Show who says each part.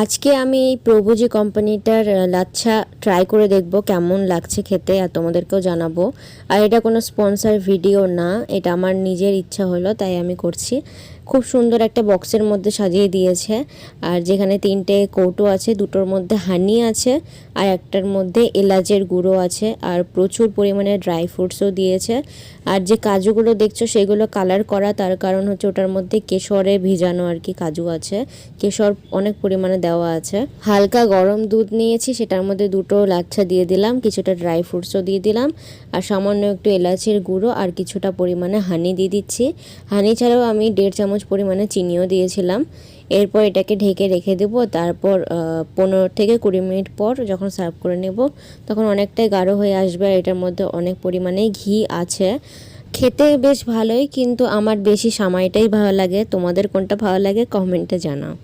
Speaker 1: আজকে আমি এই প্রভুজি কোম্পানিটার লাচ্ছা ট্রাই করে দেখব কেমন লাগছে খেতে, আর তোমাদেরকেও জানাবো। আর এটা কোনো স্পন্সর ভিডিও না, এটা আমার নিজের ইচ্ছা হলো তাই আমি করছি। খুব সুন্দর একটা বক্সের মধ্যে সাজিয়ে দিয়েছে, আর যেখানে 3টে কৌটো আছে, দুটোর মধ্যে হানি আছে আর একটার মধ্যে এলাচের গুঁড়ো আছে, আর প্রচুর পরিমাণে ড্রাই ফ্রুটসও দিয়েছে। আর যে কাজুগুলো দেখছো সেগুলো কালার করা, তার কারণ হচ্ছে ওটার মধ্যে কেশরে ভিজানো আর কি কাজু আছে, কেশর অনেক পরিমাণে দেওয়া আছে। হালকা গরম দুধ নিয়েছি, সেটার মধ্যে 2টো লাচ্ছা দিয়ে দিলাম, কিছুটা ড্রাই ফ্রুটসও দিয়ে দিলাম, আর সামান্য একটু এলাচের গুঁড়ো আর কিছুটা পরিমাণে হানি দিয়ে দিচ্ছি। হানি ছাড়াও আমি 1.5 চামচ পরিমাণে চিনিও দিয়েছিলাম। এরপর এটাকে ঢেকে রেখে দেবো। তারপর 15 থেকে 20 মিনিট পর যখন সার্ভ করে নেব তখন অনেকটাই গাঢ় হয়ে আসবে। আর এটার মধ্যে অনেক পরিমাণে ঘি আছে। খেতে বেশ ভালোই, কিন্তু আমার বেশি সামাইটাই ভালো লাগে। তোমাদের কোনটা ভালো লাগে কমেন্টে জানাও।